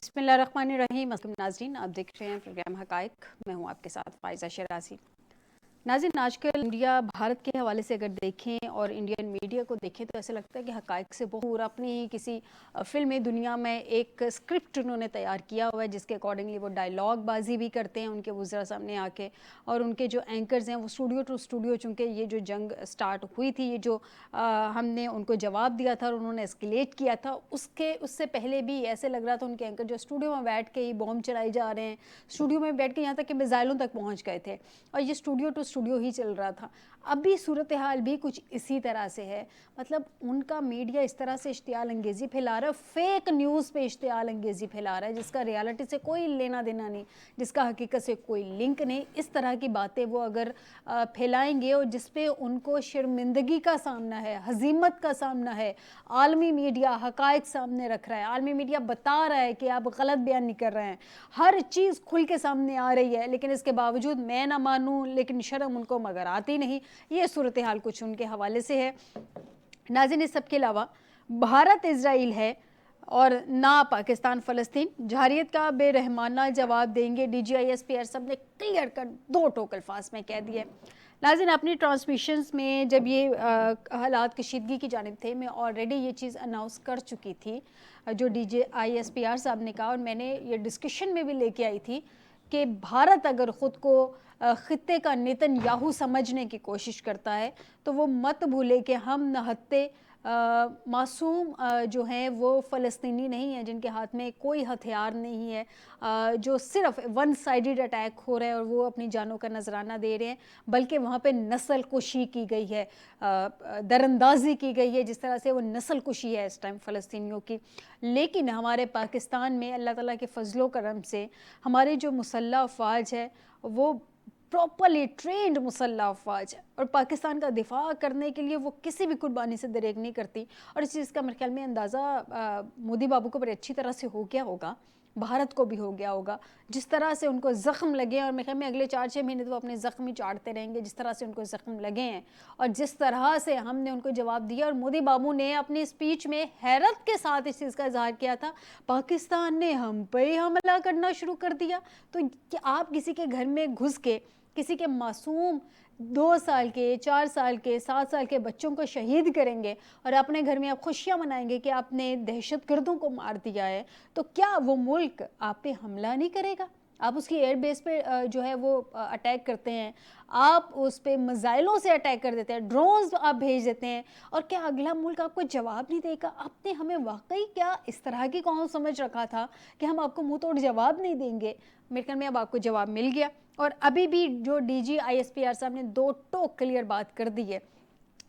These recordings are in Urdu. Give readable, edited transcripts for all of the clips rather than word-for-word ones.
بسم اللہ الرحمن الرحیم۔ السلام ناظرین، آپ دیکھ رہے ہیں پروگرام حقائق، میں ہوں آپ کے ساتھ فائزہ شرازی۔ ناظرین، آج کل انڈیا بھارت کے حوالے سے اگر دیکھیں اور انڈین میڈیا کو دیکھیں تو ایسا لگتا ہے کہ حقائق سے بہت اپنی ہی کسی فلمی دنیا میں ایک اسکرپٹ انہوں نے تیار کیا ہوا ہے، جس کے اکارڈنگلی وہ ڈائلاگ بازی بھی کرتے ہیں ان کے وزراء سامنے آ کے، اور ان کے جو اینکرز ہیں وہ اسٹوڈیو ٹو اسٹوڈیو، چونکہ یہ جو جنگ سٹارٹ ہوئی تھی، یہ جو ہم نے ان کو جواب دیا تھا اور انہوں نے اسکیلیٹ کیا تھا، اس سے پہلے بھی ایسے لگ رہا تھا ان کے اینکر جو اسٹوڈیو میں بیٹھ کے ہی بوم چلائے جا رہے ہیں، اسٹوڈیو میں بیٹھ کے یہاں تک کہ میزائلوں تک پہنچ گئے تھے، اور یہ اسٹوڈیو ٹو اسٹوڈیو ہی چل رہا تھا۔ ابھی صورتحال بھی کچھ اسی طرح سے ہے، مطلب ان کا میڈیا اس طرح سے اشتعال انگیزی پھیلا رہا ہے، فیک نیوز پہ اشتعال انگیزی پھیلا رہا ہے، جس کا ریالٹی سے کوئی لینا دینا نہیں، جس کا حقیقت سے کوئی لنک نہیں۔ اس طرح کی باتیں وہ اگر پھیلائیں گے اور جس پہ ان کو شرمندگی کا سامنا ہے، ہزیمت کا سامنا ہے، عالمی میڈیا حقائق سامنے رکھ رہا ہے، عالمی میڈیا بتا رہا ہے کہ آپ غلط بیان نہیں کر رہے ہیں، ہر چیز کھل کے سامنے آ رہی ہے، لیکن اس کے باوجود میں نہ مانوں لیکن شرم ان کو مگر آتی نہیں، یہ صورتحال کچھ ان کے حوالے سے ہے۔ ناظرین، اس سب کے علاوہ بھارت اسرائیل ہے اور نہ پاکستان فلسطین، جارحیت کا بے رحمانہ جواب دیں گے، D G I S P R سب نے کلیئر کر دو ٹوک الفاظ میں کہہ دیے۔ ناظرین، اپنی ٹرانسمیشنز میں جب یہ حالات کشیدگی کی جانب تھے، میں آلریڈی یہ چیز اناؤنس کر چکی تھی، جو D G I S P R صاحب نے کہا، اور میں نے یہ ڈسکشن میں بھی لے کے آئی تھی کہ بھارت اگر خود کو خطے کا نیتن یاہو سمجھنے کی کوشش کرتا ہے تو وہ مت بھولے کہ ہم نہتے معصوم جو ہیں وہ فلسطینی نہیں ہیں، جن کے ہاتھ میں کوئی ہتھیار نہیں ہے، جو صرف ون سائیڈڈ اٹیک ہو رہے ہیں اور وہ اپنی جانوں کا نذرانہ دے رہے ہیں، بلکہ وہاں پہ نسل کشی کی گئی ہے، دراندازی کی گئی ہے، جس طرح سے وہ نسل کشی ہے اس ٹائم فلسطینیوں کی۔ لیکن ہمارے پاکستان میں اللہ تعالیٰ کے فضل و کرم سے ہماری جو مسلح افواج ہے وہ پراپرلی ٹرینڈ مسلح افواج ہے، اور پاکستان کا دفاع کرنے کے لیے وہ کسی بھی قربانی سے دریغ نہیں کرتی، اور اس چیز کا میرے خیال میں اندازہ مودی بابو کو بڑی اچھی طرح سے ہو گیا ہوگا، بھارت کو بھی ہو گیا ہوگا، جس طرح سے ان کو زخم لگے، اور میرے خیال میں اگلے 4-6 مہینے تو وہ اپنے زخم ہی چاڑتے رہیں گے، جس طرح سے ان کو زخم لگے ہیں اور جس طرح سے ہم نے ان کو جواب دیا۔ اور مودی بابو نے اپنی اسپیچ میں حیرت کے ساتھ اس چیز کا اظہار کیا تھا، پاکستان نے ہم پہ ہی حملہ کرنا شروع کر دیا۔ تو کیا آپ کسی کے گھر میں گھس کے کسی کے معصوم 2 سال کے، 4 سال کے، 7 سال کے بچوں کو شہید کریں گے اور اپنے گھر میں آپ خوشیاں منائیں گے کہ آپ نے دہشت گردوں کو مار دیا ہے، تو کیا وہ ملک آپ پہ حملہ نہیں کرے گا؟ آپ اس کی ایئر بیس پہ جو ہے وہ اٹیک کرتے ہیں، آپ اس پہ میزائلوں سے اٹیک کر دیتے ہیں، ڈرونز آپ بھیج دیتے ہیں، اور کیا اگلا ملک آپ کو جواب نہیں دے گا؟ آپ نے ہمیں واقعی کیا اس طرح کی قوم سمجھ رکھا تھا کہ ہم آپ کو منہ توڑ جواب نہیں دیں گے؟ میرے خیال میں اب آپ کو جواب مل گیا، اور ابھی بھی جو D G I S P R صاحب نے 2 ٹوک کلیئر بات کر دی ہے،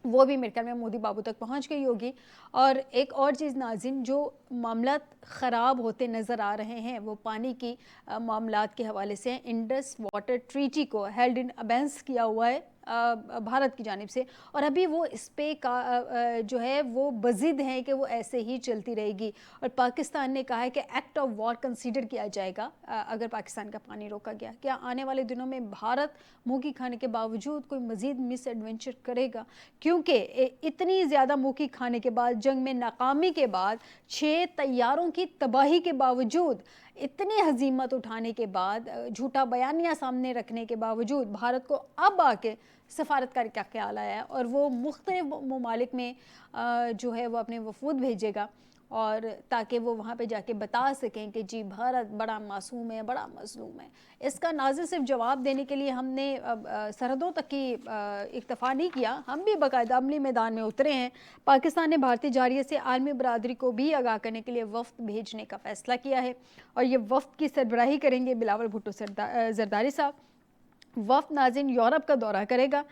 وہ بھی میرے خیال میں مودی بابو تک پہنچ گئی ہوگی۔ اور ایک اور چیز ناظرین، جو معاملات خراب ہوتے نظر آ رہے ہیں وہ پانی کی معاملات کے حوالے سے، انڈس واٹر ٹریٹی کو ہیلڈ ان ابینس کیا ہوا ہے بھارت کی جانب سے، اور ابھی وہ اس پہ جو ہے وہ بضد ہیں کہ وہ ایسے ہی چلتی رہے گی، اور پاکستان نے کہا ہے کہ ایکٹ آف وار کنسیڈر کیا جائے گا اگر پاکستان کا پانی روکا گیا۔ کیا آنے والے دنوں میں بھارت منہ کی کھانے کے باوجود کوئی مزید مس ایڈونچر کرے گا؟ کیونکہ اتنی زیادہ منہ کی کھانے کے بعد، جنگ میں ناکامی کے بعد، 6 طیاروں کی تباہی کے باوجود، اتنی ہزیمت اٹھانے کے بعد، جھوٹا بیانیہ سامنے رکھنے کے باوجود، بھارت کو اب آ کے سفارت کا کیا خیال آیا ہے، اور وہ مختلف ممالک میں جو ہے وہ اپنے وفود بھیجے گا، اور تاکہ وہ وہاں پہ جا کے بتا سکیں کہ جی بھارت بڑا معصوم ہے، بڑا مظلوم ہے۔ اس کا ناظر صرف جواب دینے کے لیے ہم نے سرحدوں تک کی اکتفا نہیں کیا، ہم بھی باقاعدہ عملی میدان میں اترے ہیں۔ پاکستان نے بھارتی جارحیت سے عالمی برادری کو بھی آگاہ کرنے کے لیے وفد بھیجنے کا فیصلہ کیا ہے، اور یہ وفد کی سربراہی کریں گے بلاول بھٹو زرداری صاحب۔ وفد ناظرین یورپ کا دورہ کرے گا،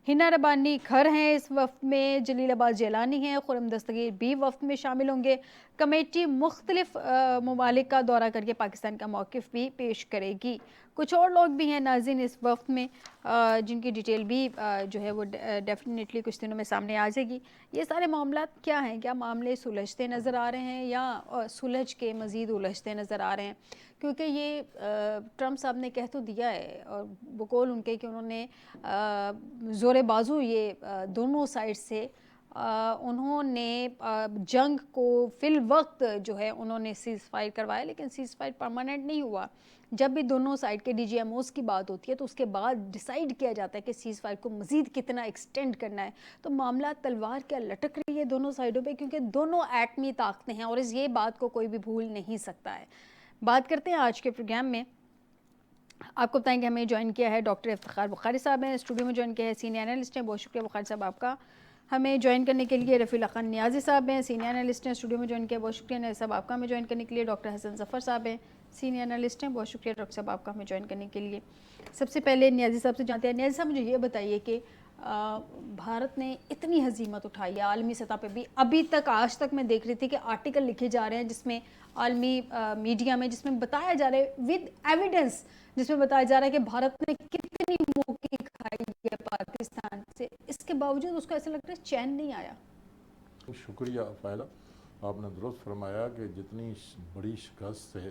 ہنا ربانی کھر ہیں اس وفد میں، جلیل آباد جیلانی ہیں، خرم دستگیر بھی وفد میں شامل ہوں گے۔ کمیٹی مختلف ممالک کا دورہ کر کے پاکستان کا موقف بھی پیش کرے گی۔ کچھ اور لوگ بھی ہیں ناظرین اس وفد میں، جن کی ڈیٹیل بھی جو ہے وہ ڈیفینیٹلی کچھ دنوں میں سامنے آ جائے گی۔ یہ سارے معاملات کیا ہیں؟ کیا معاملے سلجھتے نظر آ رہے ہیں یا سلجھ کے مزید الجھتے نظر آ رہے ہیں؟ کیونکہ یہ ٹرمپ صاحب نے کہہ تو دیا ہے، اور بقول ان کے کہ انہوں نے زور بازو یہ دونوں سائڈ سے انہوں نے جنگ کو فی الوقت جو ہے انہوں نے سیز فائر کروایا، لیکن سیز فائر پرماننٹ نہیں ہوا. جب بھی دونوں سائڈ کے ڈی جی ایم اوز کی بات ہوتی ہے تو اس کے بعد ڈیسائیڈ کیا جاتا ہے کہ سیز فائر کو مزید کتنا ایکسٹینڈ کرنا ہے. تو معاملہ تلوار کیا لٹک رہی ہے دونوں سائڈوں پہ، کیونکہ دونوں ایٹمی طاقتیں ہیں اور یہ بات کو کوئی بھی بھول نہیں سکتا ہے. بات کرتے ہیں آج کے پروگرام میں. آپ کو بتائیں کہ ہمیں جوائن کیا ہے ڈاکٹر افتخار بخاری صاحب ہیں، اسٹوڈیو میں جوائن کیا ہے سینئر انالسٹ ہیں. بہت شکریہ بخاری صاحب آپ کا. ہمیں جوائن کرنے کے لیے رفیع اللہ خان نیازی صاحب ہیں، سینئر انالسٹ ہیں، اسٹوڈیو میں جوائن کیا. بہت شکریہ نیازی صاحب آپ کا ہمیں جوائن کرنے کے لیے. ڈاکٹر حسن ظفر صاحب ہیں، سینئر انالسٹ ہیں. بہت شکریہ ڈاکٹر صاحب آپ کا ہمیں جوائن کرنے کے لیے. سب سے پہلے نیازی صاحب سے جانتے ہیں. نیازی صاحب مجھے یہ بتائیے کہ بھارت نے اتنی ہزیمت اٹھائی ہے عالمی سطح پہ بھی، ابھی تک آج تک میں دیکھ رہی تھی کہ آرٹیکل لکھے جا رہے ہیں جس میں عالمی میڈیا میں، جس میں بتایا جا رہا ہے ود ایویڈنس، جس میں بتایا جا رہا ہے کہ بھارت نے کتنی موقع کھائی ہے پاکستان سے. اس کے باوجود اس کو ایسا لگتا ہے چین نہیں آیا. شکریہ فائلہ، آپ نے درست فرمایا کہ جتنی بڑی شکست سے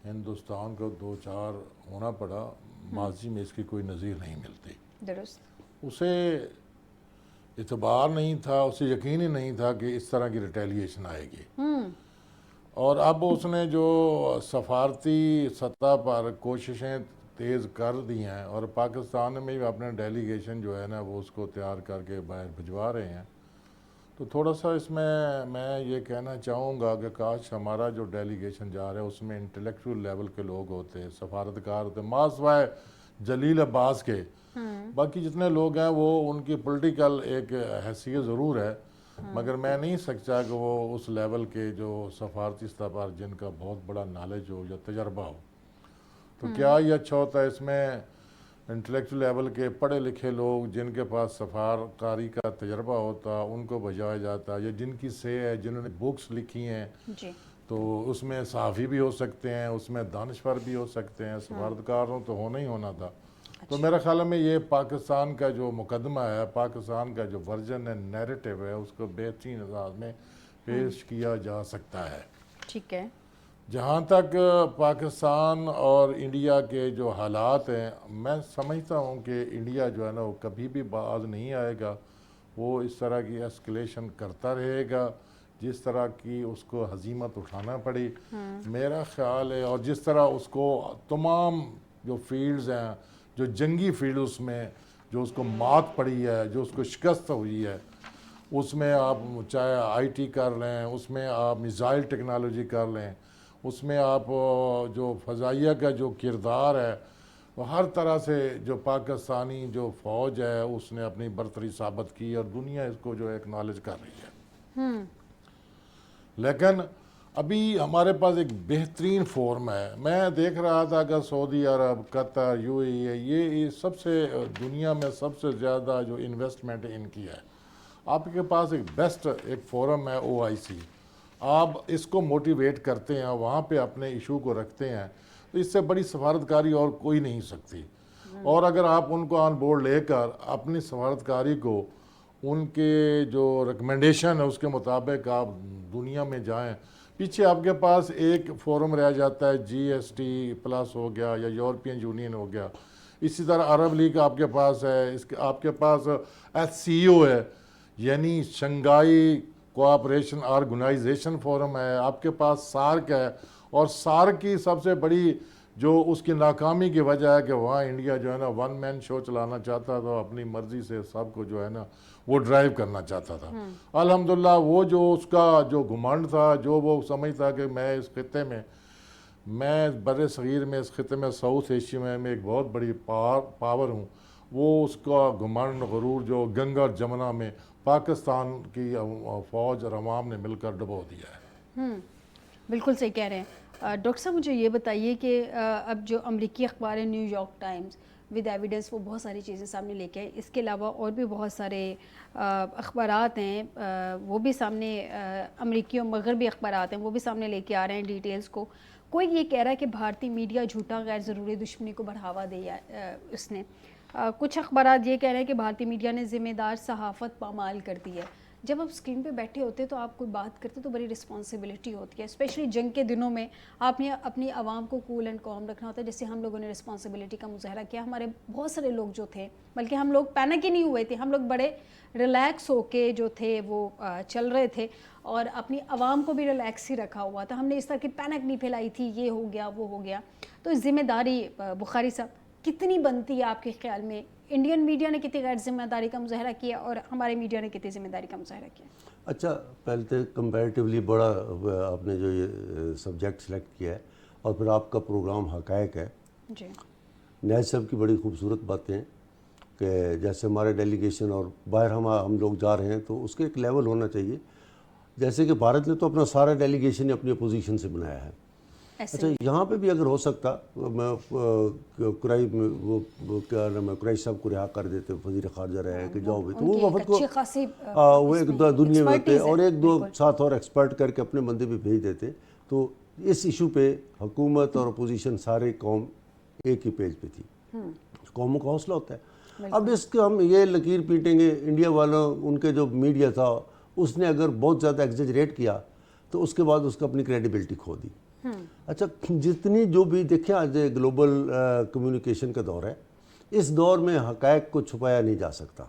ہندوستان کو دو چار ہونا پڑا، ماضی میں اس کی کوئی نظیر نہیں ملتی. درست. اسے اعتبار نہیں تھا، اسے یقین ہی نہیں تھا کہ اس طرح کی ریٹیلیشن آئے گی. اور اب اس نے جو سفارتی سطح پر کوششیں تیز کر دی ہیں اور پاکستان میں بھی اپنے ڈیلیگیشن جو ہے نا وہ اس کو تیار کر کے باہر بھجوا رہے ہیں. تو تھوڑا سا اس میں یہ کہنا چاہوں گا کہ کاش ہمارا جو ڈیلیگیشن جا رہا ہے اس میں انٹلیکچول لیول کے لوگ ہوتے، سفارتکار ہوتے، ماں سوائے جلیل عباس کے. باقی جتنے لوگ ہیں وہ ان کی پولیٹیکل ایک حیثیت ضرور ہے، مگر میں نہیں سکتا کہ وہ اس لیول کے جو سفارتی سطح پر جن کا بہت بڑا نالج ہو یا تجربہ ہو. تو کیا یہ اچھا ہوتا ہے اس میں انٹلیکچول لیول کے پڑھے لکھے لوگ جن کے پاس سفارتکاری کا تجربہ ہوتا ان کو بجایا جاتا، یا جن کی سے ہے، جنہوں نے بکس لکھی ہیں. تو اس میں صحافی بھی ہو سکتے ہیں، اس میں دانشور بھی ہو سکتے ہیں، سفارتکاروں تو ہونا ہی ہونا تھا. تو میرا خیال میں یہ پاکستان کا جو مقدمہ ہے، پاکستان کا جو ورژن ہے، نیریٹو ہے، اس کو بہترین انداز میں پیش کیا جا سکتا ہے. ٹھیک ہے. جہاں تک پاکستان اور انڈیا کے جو حالات ہیں، میں سمجھتا ہوں کہ انڈیا جو ہے نا وہ کبھی بھی باز نہیں آئے گا. وہ اس طرح کی اسکلیشن کرتا رہے گا جس طرح کی اس کو ہزیمت اٹھانا پڑی. میرا خیال ہے، اور جس طرح اس کو تمام جو فیلڈز ہیں، جو جنگی فیلڈ اس میں جو اس کو مات پڑی ہے، جو اس کو شکست ہوئی ہے، اس میں آپ چاہے آئی ٹی کر لیں، اس میں آپ میزائل ٹیکنالوجی کر لیں، اس میں آپ جو فضائیہ کا جو کردار ہے، وہ ہر طرح سے جو پاکستانی جو فوج ہے اس نے اپنی برتری ثابت کی اور دنیا اس کو جو ایکنالج کر رہی ہے. لیکن ابھی ہمارے پاس ایک بہترین فورم ہے. میں دیکھ رہا تھا کہ سعودی عرب، قطر، یو اے ای، یہ سب سے دنیا میں سب سے زیادہ جو انویسٹمنٹ ان کی ہے. آپ کے پاس ایک بیسٹ ایک فورم ہے OIC. آپ اس کو موٹیویٹ کرتے ہیں، وہاں پہ اپنے ایشو کو رکھتے ہیں، تو اس سے بڑی سفارتکاری اور کوئی نہیں سکتی. اور اگر آپ ان کو آن بورڈ لے کر اپنی سفارتکاری کو ان کے جو ریکمنڈیشن ہے اس کے مطابق آپ دنیا میں جائیں. پیچھے آپ کے پاس ایک فورم رہ جاتا ہے، GST+ ہو گیا یا یورپین یونین ہو گیا. اسی طرح عرب لیگ آپ کے پاس ہے، آپ کے پاس SCO ہے، یعنی شنگھائی کوآپریشن آرگنائزیشن فورم ہے. آپ کے پاس سارک ہے، اور سارک کی سب سے بڑی جو اس کی ناکامی کی وجہ ہے کہ وہاں انڈیا جو ہے نا ون مین شو چلانا چاہتا تھا، اپنی مرضی سے سب کو جو ہے نا وہ ڈرائیو کرنا چاہتا تھا. الحمدللہ وہ جو اس کا جو گھمنڈ تھا، جو وہ سمجھتا کہ میں اس خطے میں بر صغیر میں، اس خطے میں، ساؤتھ ایشیا میں ایک بہت بڑی پاور ہوں، وہ اس کا گھمنڈ غرور جو گنگا اور جمنا میں پاکستان کی فوج اور عوام نے مل کر ڈبو دیا ہے. بالکل صحیح کہہ رہے ہیں. ڈاکٹر صاحب مجھے یہ بتائیے کہ اب جو امریکی اخبار ہے new York Times with evidence, وہ بہت ساری چیزیں سامنے لے کے آئے. اس کے علاوہ اور بھی بہت سارے اخبارات ہیں، وہ بھی سامنے امریکی اور مغربی اخبارات ہیں، وہ بھی سامنے لے کے آ رہے ہیں ڈیٹیلز کو. کوئی یہ کہہ رہا ہے کہ بھارتی میڈیا جھوٹا غیر ضروری دشمنی کو بڑھاوا دیا اس نے. کچھ اخبارات یہ کہہ رہے ہیں کہ بھارتی میڈیا نے ذمہ دار صحافت پامال کر دی ہے. جب آپ اسکرین پہ بیٹھے ہوتے تو آپ کوئی بات کرتے تو بڑی رسپانسبلٹی ہوتی ہے، اسپیشلی جنگ کے دنوں میں آپ نے اپنی عوام کو کول اینڈ کام رکھنا ہوتا ہے، جس سے ہم لوگوں نے رسپانسبلٹی کا مظاہرہ کیا. ہمارے بہت سارے لوگ جو تھے، بلکہ ہم لوگ پینک ہی نہیں ہوئے تھے، ہم لوگ بڑے ریلیکس ہو کے جو تھے وہ چل رہے تھے اور اپنی عوام کو بھی ریلیکس ہی رکھا ہوا تھا. ہم نے اس طرح کی پینک نہیں پھیلائی تھی یہ ہو گیا وہ ہو گیا. تو ذمہ داری بخاری صاحب کتنی بنتی ہے آپ کے خیال میں؟ انڈین میڈیا نے کتنی غیر ذمہ داری کا مظاہرہ کیا اور ہمارے میڈیا نے کتنی ذمہ داری کا مظاہرہ کیا؟ اچھا، پہلے تو کمپیریٹیولی بڑا آپ نے جو یہ سبجیکٹ سلیکٹ کیا ہے اور پھر آپ کا پروگرام حقائق ہے. جی، نیاز صاحب کی بڑی خوبصورت باتیں ہیں کہ جیسے ہمارے ڈیلیگیشن اور باہر ہم لوگ جا رہے ہیں تو اس کے ایک لیول ہونا چاہیے. جیسے کہ بھارت نے تو اپنا سارا ڈیلیگیشن اپنی اپوزیشن سے بنایا ہے. اچھا، یہاں پہ بھی اگر ہو سکتا میں قریش صاحب کو رہا کر دیتے، وزیر خارجہ رہے کہ جاؤ بھی، تو وہ وفد کو وہ ایک دو دنیا میں ہوتے اور ایک دو ساتھ اور ایکسپرٹ کر کے اپنے بندے بھی بھیج دیتے، تو اس ایشو پہ حکومت اور اپوزیشن سارے قوم ایک ہی پیج پہ تھی. قوموں کا حوصلہ ہوتا ہے. اب اس کے ہم یہ لکیر پیٹیں گے انڈیا والوں، ان کے جو میڈیا تھا اس نے اگر بہت زیادہ ایگزیجریٹ کیا تو اس کے بعد اس کا اپنی کریڈیبلٹی کھو دی. اچھا، جتنی جو بھی دیکھیں آج گلوبل کمیونیکیشن کا دور ہے، اس دور میں حقائق کو چھپایا نہیں جا سکتا.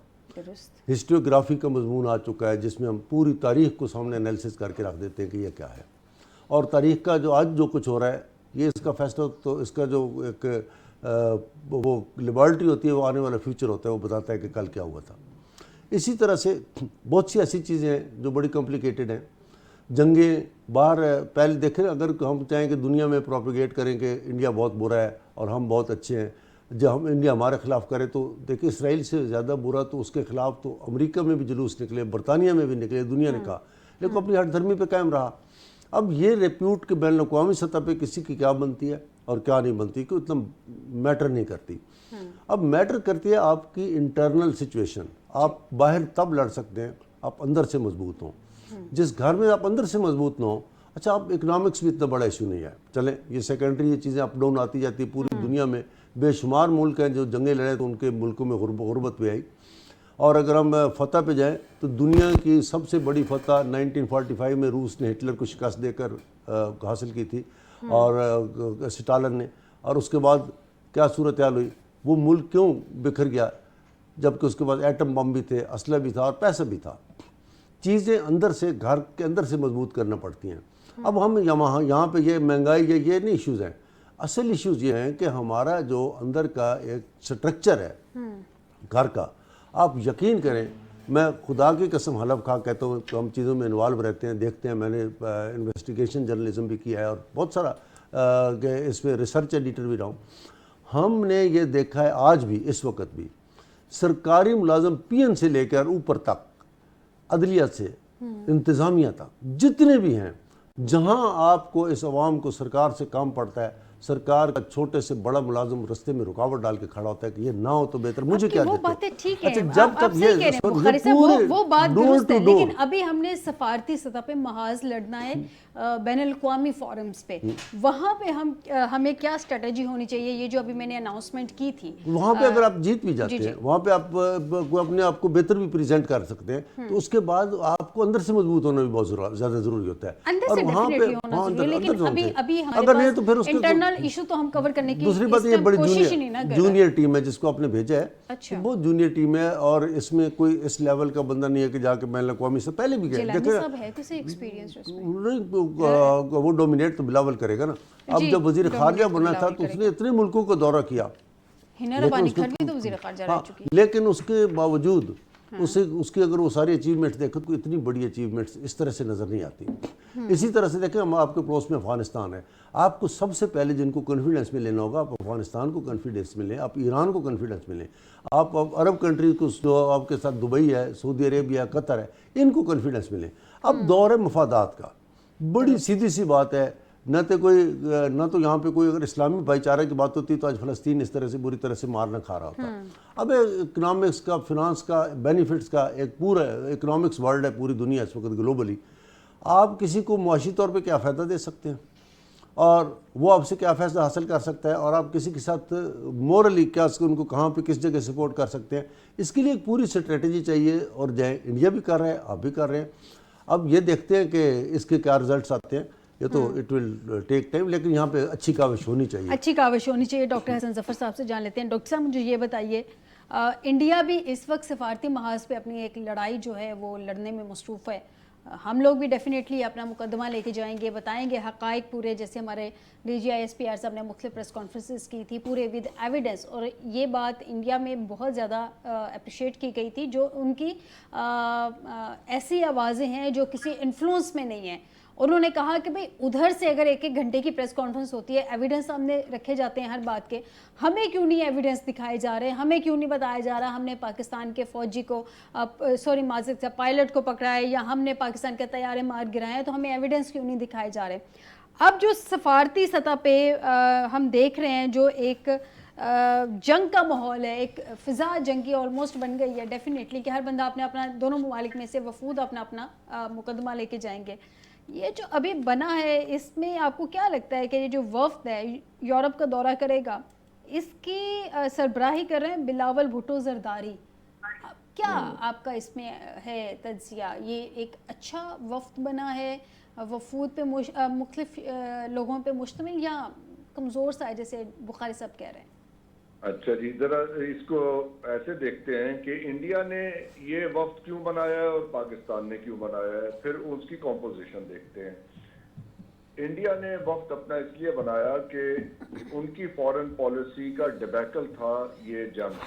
ہسٹریوگرافی کا مضمون آ چکا ہے جس میں ہم پوری تاریخ کو سامنے انالیسس کر کے رکھ دیتے ہیں کہ یہ کیا ہے، اور تاریخ کا جو آج جو کچھ ہو رہا ہے یہ اس کا فیصلہ، تو اس کا جو ایک وہ لیبارٹری ہوتی ہے، وہ آنے والا فیوچر ہوتا ہے، وہ بتاتا ہے کہ کل کیا ہوا تھا. اسی طرح سے بہت سی ایسی چیزیں ہیں جو بڑی کمپلیکیٹڈ ہیں. جنگیں باہر پہلے دیکھیں، اگر ہم چاہیں کہ دنیا میں پروپیگیٹ کریں کہ انڈیا بہت برا ہے اور ہم بہت اچھے ہیں، جب ہم انڈیا ہمارے خلاف کرے تو دیکھیں اسرائیل سے زیادہ برا تو اس کے خلاف تو امریکہ میں بھی جلوس نکلے، برطانیہ میں بھی نکلے، دنیا نے کہا، لیکن اپنی ہٹ دھرمی پہ قائم رہا. اب یہ ریپیوٹ کے بین الاقوامی سطح پہ کسی کی کیا بنتی ہے اور کیا نہیں بنتی کہ اتنا میٹر نہیں کرتی. اب میٹر کرتی ہے آپ کی انٹرنل سچویشن. آپ باہر تب لڑ سکتے ہیں آپ اندر سے مضبوط ہوں. جس گھر میں آپ اندر سے مضبوط نہ ہوں، اچھا آپ اکنامکس بھی اتنا بڑا ایشو نہیں ہے، چلیں یہ سیکنڈری یہ چیزیں اپ ڈاؤن آتی جاتی. پوری دنیا میں بے شمار ملک ہیں جو جنگیں لڑے تو ان کے ملکوں میں غربت بھی آئی. اور اگر ہم فتح پہ جائیں تو دنیا کی سب سے بڑی فتح 1945 میں روس نے ہٹلر کو شکست دے کر حاصل کی تھی، اور سٹالن نے. اور اس کے بعد کیا صورتحال ہوئی، وہ ملک کیوں بکھر گیا، جبکہ اس کے بعد ایٹم بم بھی تھے، اسلحہ بھی تھا اور پیسہ بھی تھا. چیزیں اندر سے گھر کے اندر سے مضبوط کرنا پڑتی ہیں. اب ہم یہاں پہ یہ مہنگائی یہ نہیں ایشوز ہیں. اصل ایشوز یہ ہیں کہ ہمارا جو اندر کا ایک سٹرکچر ہے گھر کا، آپ یقین کریں، میں خدا کی قسم حلف کھا کہتا ہوں کہ ہم چیزوں میں انوالو رہتے ہیں، دیکھتے ہیں. میں نے انویسٹیگیشن جرنلزم بھی کیا ہے اور بہت سارا اس میں ریسرچ ایڈیٹر بھی رہا ہوں. ہم نے یہ دیکھا ہے آج بھی، اس وقت بھی سرکاری ملازم پی این سے لے کر اوپر تک، عدلیہ سے انتظامیہ تک، جتنے بھی ہیں، جہاں آپ کو اس عوام کو سرکار سے کام پڑتا ہے، سرکار کا چھوٹے سے بڑا ملازم رستے میں رکاوٹ ڈال کے کھڑا ہوتا ہے کہ یہ نہ ہو تو بہتر، مجھے کیا دیتے. وہ باتیں ٹھیک ہیں، اچھا، جب تک یہ بخاری صاحب وہ بات درست ہے، ڈور لیکن ابھی ہم نے سفارتی سطح پہ محاذ لڑنا ہے بین الاقوامی فورمز پہ. وہاں پہ ہمیں کیا اسٹریٹجی ہونی چاہیے؟ یہ جو ابھی میں نے اناؤنسمنٹ کی تھی، وہاں پہ اگر آپ جیت بھی جاتے ہیں، وہاں پہ آپ اپنے آپ کو بہتر بھی پریزنٹ کر سکتے ہیں، تو اس کے بعد آپ کو اندر سے مضبوط ہونا بھی بہت زیادہ ضروری ہوتا ہے. اور وہاں پہ لیکن ابھی ہمارے پاس انٹرنل ایشو تو ہم کور کرنے کی دوسری بات یہ بڑی جونیئر ٹیم ہے جس کو آپ نے بھیجا ہے، بہت جونیئر ٹیم ہے، اور اس میں کوئی اس لیول کا بندہ نہیں ہے کہ جا کے بین الاقوامی سے پہلے بھی گئے. وہ ڈومینیٹ تو بلاول کرے گا نا. اب جب وزیر خارجہ بنا تھا تو اس نے اتنے ملکوں کا دورہ کیا، لیکن اس کے باوجود اس کی اگر وہ ساری اچیومنٹس دیکھیں تو اتنی بڑی اچیومنٹس اس طرح سے نظر نہیں آتی. اسی طرح سے دیکھیں، ہم آپ کے پڑوس میں افغانستان ہے. آپ کو سب سے پہلے جن کو کانفیڈنس میں لینا ہوگا، آپ افغانستان کو کانفیڈنس میں لیں، آپ ایران کو کانفیڈنس میں لیں، آپ عرب کنٹریز کو جو آپ کے ساتھ دبئی ہے، سعودی عربیہ، قطر ہے، ان کو کانفیڈنس میں لیں. اب دور ہے مفادات کا. بڑی سیدھی سی بات ہے، نہ تو یہاں پہ کوئی اگر اسلامی بھائی چارہ کی بات ہوتی تو آج فلسطین اس طرح سے بری طرح سے مارنا کھا رہا ہوتا. اب اکنامکس کا، فنانس کا، بینیفٹس کا ایک پورا اکنامکس ورلڈ ہے پوری دنیا اس وقت گلوبلی. آپ کسی کو معاشی طور پہ کیا فائدہ دے سکتے ہیں؟ اور وہ آپ سے کیا فیصلہ حاصل کر سکتا ہے اور آپ کسی کے ساتھ مورلی کیا ان کو کہاں پہ کس جگہ سپورٹ کر سکتے ہیں. اس کے لیے ایک پوری اسٹریٹجی چاہیے اور جائیں انڈیا بھی کر رہا ہے, آپ بھی کر رہے ہیں. اب یہ دیکھتے ہیں کہ اس کے کیا رزلٹس آتے ہیں. یہ تو اٹ ول ٹیک ٹائم, لیکن یہاں پہ اچھی کاوش ہونی چاہیے. اچھی کاوش ہونی چاہیے. ڈاکٹر حسن ظفر صاحب سے جان لیتے ہیں. ڈاکٹر صاحب مجھے یہ بتائیے, انڈیا بھی اس وقت سفارتی محاذ پہ اپنی ایک لڑائی جو ہے وہ لڑنے میں مصروف ہے. ہم لوگ بھی ڈیفینیٹلی اپنا مقدمہ لے کے جائیں گے, بتائیں گے حقائق پورے, جیسے ہمارے D G I S P R صاحب نے مختلف پریس کانفرنسز کی تھی پورے ود ایویڈنس, اور یہ بات انڈیا میں بہت زیادہ اپریشیٹ کی گئی تھی. جو ان کی ایسی آوازیں ہیں جو کسی انفلوئنس میں نہیں ہیں. انہوں نے کہا کہ بھئی ادھر سے اگر ایک ایک گھنٹے کی پریس کانفرنس ہوتی ہے, ایویڈنس سامنے رکھے جاتے ہیں ہر بات کے, ہمیں کیوں نہیں ایویڈنس دکھائے جا رہے, ہمیں کیوں نہیں بتایا جا رہا ہم نے پاکستان کے فوجی کو معذرت پائلٹ کو پکڑا ہے یا ہم نے پاکستان کے طیارے مار گرائے ہیں, تو ہمیں ایویڈنس کیوں نہیں دکھائے جا رہے. اب جو سفارتی سطح پہ ہم دیکھ رہے ہیں جو ایک جنگ کا ماحول ہے, ایک فضا جنگی آلموسٹ بن گئی ہے ڈیفینیٹلی, کہ ہر بندہ اپنا اپنا, دونوں ممالک میں سے وفود اپنا اپنا مقدمہ لے کے جائیں گے. یہ جو ابھی بنا ہے اس میں آپ کو کیا لگتا ہے کہ یہ جو وفد ہے یورپ کا دورہ کرے گا, اس کی سربراہی کر رہے ہیں بلاول بھٹو زرداری, کیا آپ کا اس میں ہے تجزیہ؟ یہ ایک اچھا وفد بنا ہے, وفود پہ مختلف لوگوں پہ مشتمل, یا کمزور سا ہے جیسے بخاری صاحب کہہ رہے ہیں؟ اچھا جی, ذرا اس کو ایسے دیکھتے ہیں کہ انڈیا نے یہ وفد کیوں بنایا ہے اور پاکستان نے کیوں بنایا ہے, پھر اس کی کمپوزیشن دیکھتے ہیں. انڈیا نے وفد اپنا اس لیے بنایا کہ ان کی فارن پالیسی کا ڈیبیکل تھا یہ جنگ.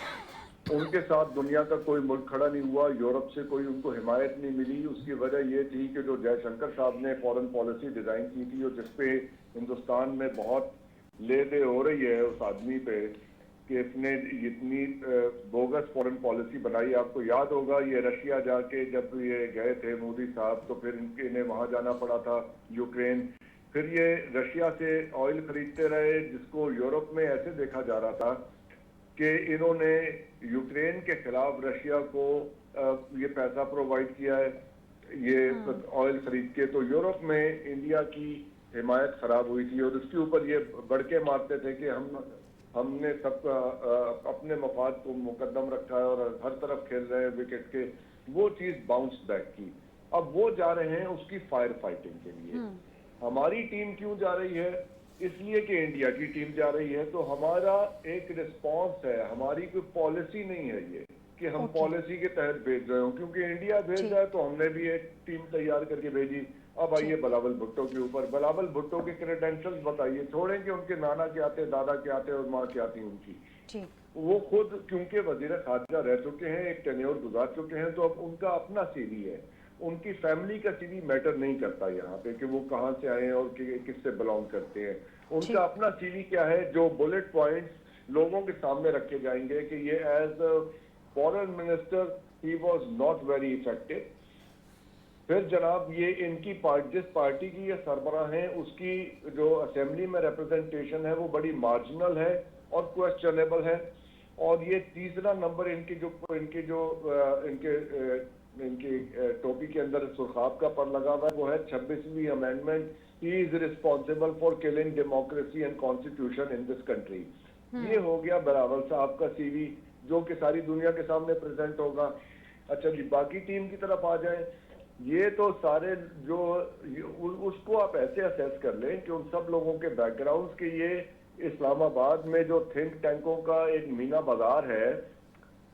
ان کے ساتھ دنیا کا کوئی ملک کھڑا نہیں ہوا, یورپ سے کوئی ان کو حمایت نہیں ملی. اس کی وجہ یہ تھی کہ جو جے شنکر صاحب نے فارن پالیسی ڈیزائن کی تھی, اور جس پہ ہندوستان میں بہت لے دے ہو رہی ہے اس آدمی پہ کہ اس نے اتنی بوگس فارن پالیسی بنائی. آپ کو یاد ہوگا یہ رشیا جا کے جب یہ گئے تھے مودی صاحب, تو پھر انہیں وہاں جانا پڑا تھا یوکرین. پھر یہ رشیا سے آئل خریدتے رہے, جس کو یورپ میں ایسے دیکھا جا رہا تھا کہ انہوں نے یوکرین کے خلاف رشیا کو یہ پیسہ پرووائڈ کیا ہے یہ آئل خرید کے. تو یورپ میں انڈیا کی حمایت خراب ہوئی تھی, اور اس کے اوپر یہ بڑھ کے مارتے تھے کہ ہم نے سب اپنے مفاد کو مقدم رکھا ہے اور ہر طرف کھیل رہے ہیں وکٹ کے. وہ چیز باؤنس بیک کی. اب وہ جا رہے ہیں اس کی فائر فائٹنگ کے لیے. ہماری ٹیم کیوں جا رہی ہے؟ اس لیے کہ انڈیا کی ٹیم جا رہی ہے, تو ہمارا ایک رسپانس ہے, ہماری کوئی پالیسی نہیں ہے یہ کہ ہم پالیسی کے تحت بھیج رہے ہوں. کیونکہ انڈیا بھیج رہا ہے تو ہم نے بھی ایک ٹیم تیار کر کے بھیجی. اب آئیے بلاول بھٹو کے اوپر. بلاول بھٹو کے کریڈینشلز بتائیے, چھوڑیں کہ ان کے نانا کیا تھے, دادا کیا تھے اور ماں کیا تھی ان کی. وہ خود کیونکہ وزیر خارجہ رہ چکے ہیں, ایک ٹینیور گزار چکے ہیں, تو اب ان کا اپنا سی وی ہے. ان کی فیملی کا سی وی میٹر نہیں کرتا یہاں پہ کہ وہ کہاں سے آئے ہیں اور کس سے بلانگ کرتے ہیں. ان کا اپنا سی وی کیا ہے, جو بلٹ پوائنٹس لوگوں کے سامنے رکھے جائیں گے کہ یہ as foreign minister he was not very effective. پھر جناب یہ ان کی جس پارٹی کی یہ سربراہ ہیں اس کی جو اسمبلی میں ریپرزنٹیشن ہے وہ بڑی مارجنل ہے اور کویسچنیبل ہے. اور یہ تیسرا نمبر ان کی ٹوپی کے اندر سرخاب کا پر لگا ہوا ہے, وہ ہے 26ویں amendment. He is responsible for killing democracy and constitution in this country. یہ ہو گیا بلاول صاحب کا سی وی, جو کہ ساری دنیا کے سامنے پریزنٹ ہوگا. اچھا جی, باقی ٹیم کی طرف آ جائیں. یہ تو سارے جو اس کو آپ ایسے اسیس کر لیں کہ ان سب لوگوں کے بیک گراؤنڈز کے یہ اسلام آباد میں جو تھنک ٹینکوں کا ایک مینا بازار ہے,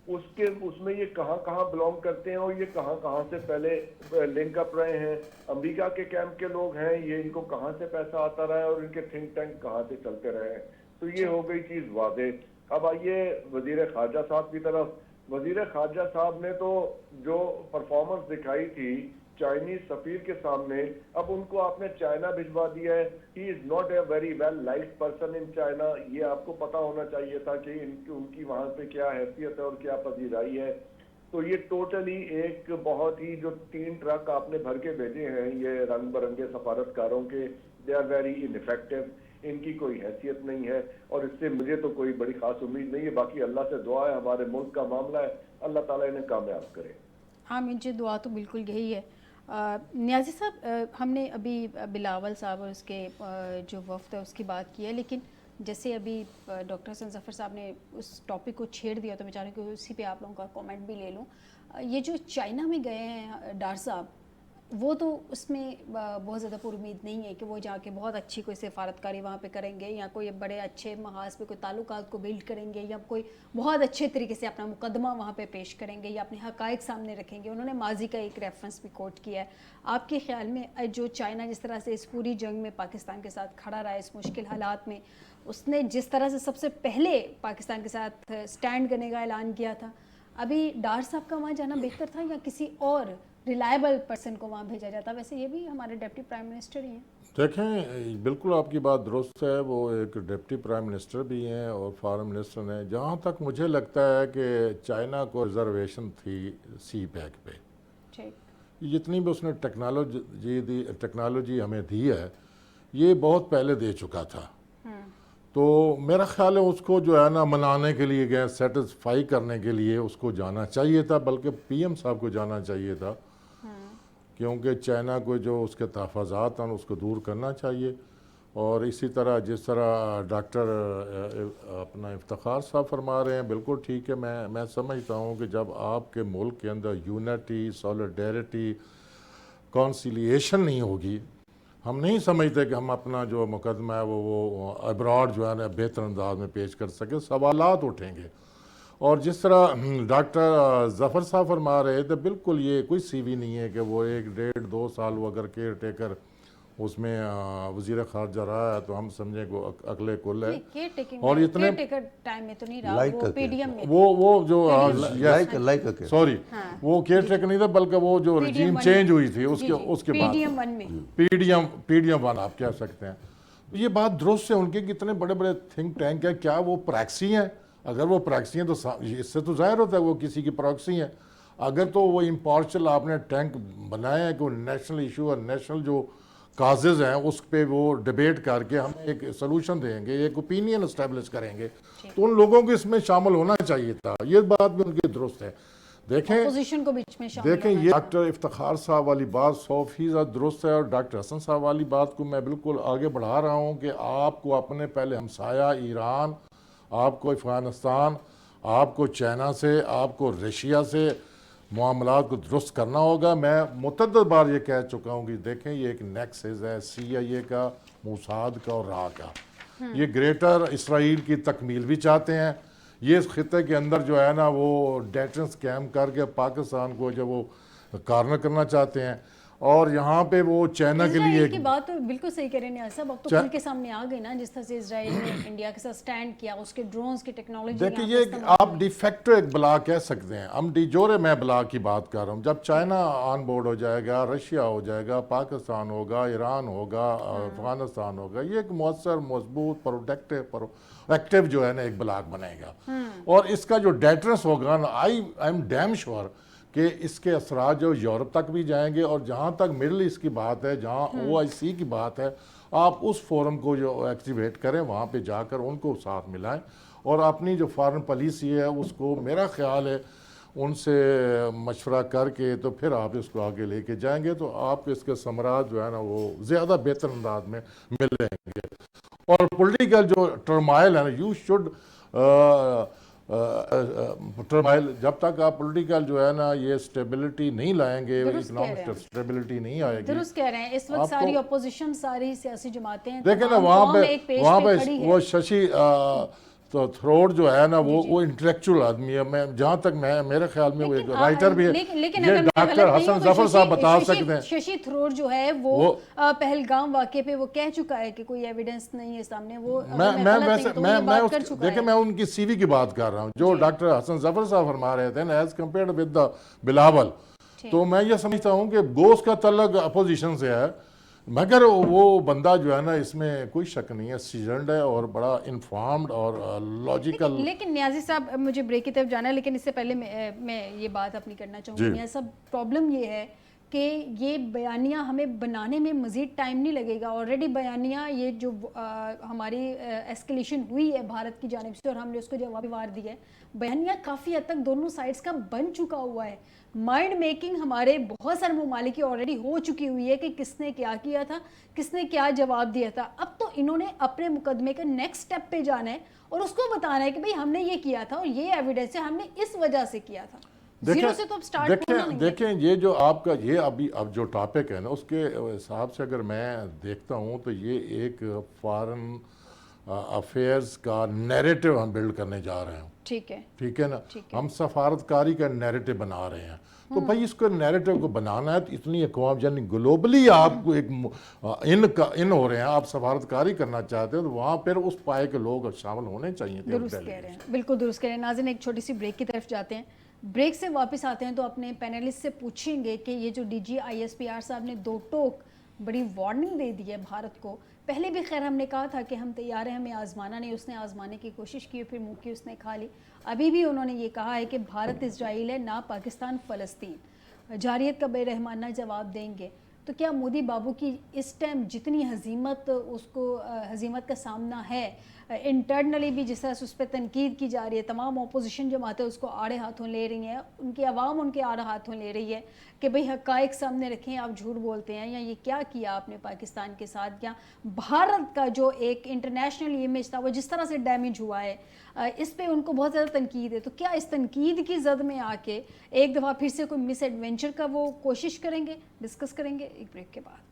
اس میں یہ کہاں کہاں بلانگ کرتے ہیں اور یہ کہاں کہاں سے پہلے لنک اپ رہے ہیں. امریکہ کے کیمپ کے لوگ ہیں, یہ ان کو کہاں سے پیسہ آتا رہا ہے اور ان کے تھنک ٹینک کہاں سے چلتے رہے ہیں. تو یہ ہو گئی چیز واضح. اب آئیے وزیر خارجہ صاحب کی طرف. وزیر خارجہ صاحب نے تو جو پرفارمنس دکھائی تھی چائنیز سفیر کے سامنے, اب ان کو آپ نے چائنا بھجوا دیا ہے. He is not a very well liked person in China. یہ آپ کو پتا ہونا چاہیے تھا کہ ان کی وہاں پہ کیا حیثیت ہے اور کیا پذیرائی ہے. تو یہ ٹوٹلی ایک بہت ہی جو 3 ٹرک آپ نے بھر کے بھیجے ہیں یہ رنگ برنگے سفارتکاروں کے, دے آر ویری انفیکٹو. ان کی کوئی حیثیت نہیں ہے اور اس سے مجھے تو کوئی بڑی خاص امید نہیں ہے. باقی اللہ سے دعا ہے, ہمارے ملک کا معاملہ ہے, اللہ تعالیٰ انہیں کامیاب کرے. ہاں مجھے دعا تو بالکل یہی ہے. نیازی صاحب ہم نے ابھی بلاول صاحب اور اس کے جو وفد ہے اس کی بات کی ہے، لیکن جیسے ابھی ڈاکٹر حسن ظفر صاحب نے اس ٹاپک کو چھیڑ دیا تو میں چاہ رہی ہوں کہ اسی پہ آپ لوگوں کا کامنٹ بھی لے لوں. یہ جو چائنا میں گئے ہیں ڈار صاحب، وہ تو اس میں بہت زیادہ پر امید نہیں ہے کہ وہ جا کے بہت اچھی کوئی سفارتکاری وہاں پہ کریں گے یا کوئی بڑے اچھے محاذ پہ کوئی تعلقات کو بلڈ کریں گے یا کوئی بہت اچھے طریقے سے اپنا مقدمہ وہاں پہ پیش کریں گے یا اپنے حقائق سامنے رکھیں گے. انہوں نے ماضی کا ایک ریفرنس بھی کوٹ کیا ہے. آپ کے خیال میں جو چائنا جس طرح سے اس پوری جنگ میں پاکستان کے ساتھ کھڑا رہا ہے، اس مشکل حالات میں اس نے جس طرح سے سب سے پہلے پاکستان کے ساتھ سٹینڈ کرنے کا اعلان کیا تھا، ابھی ڈار صاحب کا وہاں جانا بہتر تھا یا کسی اور ریلائبل پرسن کو وہاں بھیجا جاتا؟ ویسے یہ بھی ہمارے ڈپٹی پرائم منسٹر ہی ہیں. دیکھیں بالکل آپ کی بات درست ہے، وہ ایک ڈپٹی پرائم منسٹر بھی ہیں اور فارن منسٹر ہیں. جہاں تک مجھے لگتا ہے کہ چائنا کو ریزرویشن تھی سی پیک پہ، جتنی بھی اس نے ٹیکنالوجی ہمیں دی ہے یہ بہت پہلے دے چکا تھا. تو میرا خیال ہے اس کو جو ہے نا منانے کے لیے گئے، سیٹسفائی کرنے کے لیے اس کو جانا چاہیے تھا، بلکہ پی ایم صاحب کو جانا چاہیے تھا، کیونکہ چائنا کو جو اس کے تحفظات ہیں اس کو دور کرنا چاہیے. اور اسی طرح جس طرح ڈاکٹر اپنا افتخار صاحب فرما رہے ہیں بالکل ٹھیک ہے. میں سمجھتا ہوں کہ جب آپ کے ملک کے اندر یونٹی، سولیڈیرٹی، کانسیلیشن نہیں ہوگی، ہم نہیں سمجھتے کہ ہم اپنا جو مقدمہ ہے وہ ابراڈ جو ہے نا بہتر انداز میں پیش کر سکیں. سوالات اٹھیں گے. اور جس طرح ڈاکٹر ظفر صاحب فرما رہے تھے بالکل یہ کوئی سی وی نہیں ہے کہ وہ 1-1.5-2 سال وہ اگر کیئر ٹیکر اس میں وزیر خارجہ رہا ہے تو ہم سمجھیں کہ اگلے کل ہے. اور اتنے ٹائم میں تو نہیں رہا، وہ پی ڈی ایم میں وہ جو سوری وہ کیئر ٹیکر نہیں تھا، بلکہ وہ جو رجیم چینج ہوئی تھی اس کے بعد پی ڈی ایم 1 آپ کہہ سکتے ہیں. یہ بات درست ہے ان کے کتنے بڑے بڑے تھنک ٹینک ہے. کیا وہ پریکسی ہیں؟ اگر وہ پریکسی ہیں تو اس سے تو ظاہر ہوتا ہے وہ کسی کی پراکسی ہیں. اگر تو وہ امپارشل آپ نے ٹینک بنائے ہیں کہ وہ نیشنل ایشو اور نیشنل جو کازز ہیں اس پہ وہ ڈیبیٹ کر کے ہم ایک سلوشن دیں گے، ایک اوپینین اسٹیبلش کریں گے، تو ان لوگوں کو اس میں شامل ہونا چاہیے تھا. یہ بات بھی ان کی درست ہے. دیکھیں یہ ڈاکٹر افتخار صاحب والی بات 100% درست ہے، اور ڈاکٹر حسن صاحب والی بات کو میں بالکل آگے بڑھا رہا ہوں کہ آپ کو اپنے پہلے ہمسایہ ایران، آپ کو افغانستان، آپ کو چائنا سے، آپ کو رشیا سے معاملات کو درست کرنا ہوگا. میں متعدد بار یہ کہہ چکا ہوں کہ دیکھیں یہ ایک نیکسس ہے CIA کا، موساد کا اور را کا. یہ گریٹر اسرائیل کی تکمیل بھی چاہتے ہیں. یہ اس خطے کے اندر جو ہے نا وہ ڈیٹرنس کیمپ کر کے پاکستان کو جو وہ کارنر کرنا چاہتے ہیں. اور یہاں پہ وہ چائنا کے لیے کی بات تو بالکل صحیح کہہ رہے ہیں صاحب. اب تو کھل کے سامنے آ گئی نا جس طرح سے اسرائیل نے انڈیا کے ساتھ سٹینڈ کیا، اس کے ڈرونز کی ٹیکنالوجی. دیکھیں یہ آپ ڈی فیکٹو ایک بلا کہہ سکتے ہیں، ہم ڈی جورے میں بلا کی بات کر رہا ہوں. جب چائنا آن بورڈ ہو جائے گا، رشیا ہو جائے گا، پاکستان ہوگا، ایران ہوگا، افغانستان ہوگا، یہ ایک مؤثر، مضبوط، پروڈکٹیو، ایکٹیو جو ہے نا ایک بلاک بنے گا. اور اس کا جو ڈیٹرنس ہوگا نا آئی ایم ڈیم شور کہ اس کے اثرات جو یورپ تک بھی جائیں گے. اور جہاں تک مڈل ایسٹ کی بات ہے، جہاں OIC کی بات ہے، آپ اس فورم کو جو ایکٹیویٹ کریں، وہاں پہ جا کر ان کو ساتھ ملائیں اور اپنی جو فارن پالیسی ہے اس کو میرا خیال ہے ان سے مشورہ کر کے تو پھر آپ اس کو آگے لے کے جائیں گے تو آپ اس کے ثمرات جو ہے نا وہ زیادہ بہتر انداز میں مل رہیں گے. اور پولیٹیکل جو ٹرمائل ہے نا یو شوڈ ٹرمائل، جب تک آپ پولیٹیکل جو ہے نا یہ سٹیبلٹی نہیں لائیں گے، اکنامک سٹیبلٹی نہیں آئے گی. درست کہہ رہے ہیں. اس وقت ساری اپوزیشن، ساری سیاسی جماعتیں دیکھیں نا وہاں پہ وہ ششی تھروٹ جو ہے نا وہ انٹلیکچوئل آدمی ہے. میں جہاں تک میرے خیال میں وہ ایک رائٹر بھی ہے. یہ ڈاکٹر حسن ظفر صاحب بتا سکتے ہیں. ششی تھروٹ جو ہے وہ پہلگام واقعے پہ وہ کہہ چکا ہے کہ کوئی ایویڈنس نہیں ہے سامنے. وہ دیکھیں میں ان کی CV کی بات کر رہا ہوں جو ڈاکٹر حسن ظفر صاحب فرما رہے تھے نا ایز کمپیئرڈ ود بلاول. تو میں یہ سمجھتا ہوں کہ گوشت کا تعلق اپوزیشن سے ہے، مگر وہ بندہ جو ہے نا اس میں کوئی شک نہیں ہے، سیزنڈ ہے اور بڑا انفارمڈ اور لاجیکل. لیکن نیازی صاحب مجھے بریک کی طرف جانا ہے، لیکن اس سے پہلے میں یہ بات اپنی کرنا چاہوں گی. نیازی صاحب پرابلم یہ ہے کہ یہ بیانیہ ہمیں بنانے میں مزید ٹائم نہیں لگے گا. آلریڈی بیانیہ یہ جو ہماری ایسکلیشن ہوئی ہے بھارت کی جانب سے اور ہم نے اس کو جوابی وار دیا ہے, بیانیہ کافی حد تک دونوں سائڈز کا بن چکا ہوا ہے. مائنڈ میکنگ ہمارے بہت سارے ممالک کی آلریڈی ہو چکی ہوئی ہے کہ کس نے کیا کیا تھا, کس نے کیا جواب دیا تھا. اب تو انہوں نے اپنے مقدمے کے نیکسٹ سٹیپ پہ جانا ہے اور اس کو بتانا ہے کہ بھئی ہم نے یہ کیا تھا اور یہ ایویڈنس ہے, ہم نے اس وجہ سے کیا تھا. زیرو سے تو اب سٹارٹ ہونا نہیں ہے. دیکھیں یہ جو آپ کا یہ اب جو ٹاپک ہے نا, اس کے حساب سے اگر میں دیکھتا ہوں تو یہ ایک فارن افیئرز کا نیریٹو ہم بلڈ کرنے جا رہے ہیں. ٹھیک ہے نا, ہم سفارتکاری کا نیریٹو بنا رہے ہیں. تو بھائی اس کو نیریٹو کو بنانا ہے تو اتنی اقوام یعنی گلوبلی آپ کو ایک ان ہو رہے ہیں, آپ سفارتکاری کرنا چاہتے ہیں تو وہاں پھر اس پائے کے لوگ شامل ہونے چاہیے. درست کہہ رہے ہیں, بالکل درست کہہ رہے ہیں. ناظرین ایک چھوٹی سی بریک کی طرف جاتے ہیں. بریک سے واپس آتے ہیں تو اپنے پینلسٹ سے پوچھیں گے کہ یہ جو D G I S P R صاحب نے دو ٹوک بڑی وارننگ دے دی ہے بھارت کو. پہلے بھی خیر ہم نے کہا تھا کہ ہم تیار ہیں, ہمیں آزمانا نہیں, اس نے آزمانے کی کوشش کی, پھر منہ کی اس نے کھا لی. ابھی بھی انہوں نے یہ کہا ہے کہ بھارت اسرائیل ہے, نہ پاکستان فلسطین. جارحیت کا بے رحمانہ جواب دیں گے. تو کیا مودی بابو کی اس ٹائم جتنی ہزیمت کا سامنا ہے انٹرنلی بھی, جس طرح سے اس پہ تنقید کی جا رہی ہے, تمام اپوزیشن جماعتیں اس کو آڑے ہاتھوں لے رہی ہیں, ان کی عوام ان کے آڑے ہاتھوں لے رہی ہے کہ بھئی حقائق سامنے رکھیں, آپ جھوٹ بولتے ہیں, یا یہ کیا کیا آپ نے پاکستان کے ساتھ, یا بھارت کا جو ایک انٹرنیشنل امیج تھا وہ جس طرح سے ڈیمیج ہوا ہے, اس پہ ان کو بہت زیادہ تنقید ہے. تو کیا اس تنقید کی زد میں آ کے ایک دفعہ پھر سے کوئی مس ایڈونچر کا وہ کوشش کریں گے؟ ڈسکس کریں گے ایک بریک کے بعد.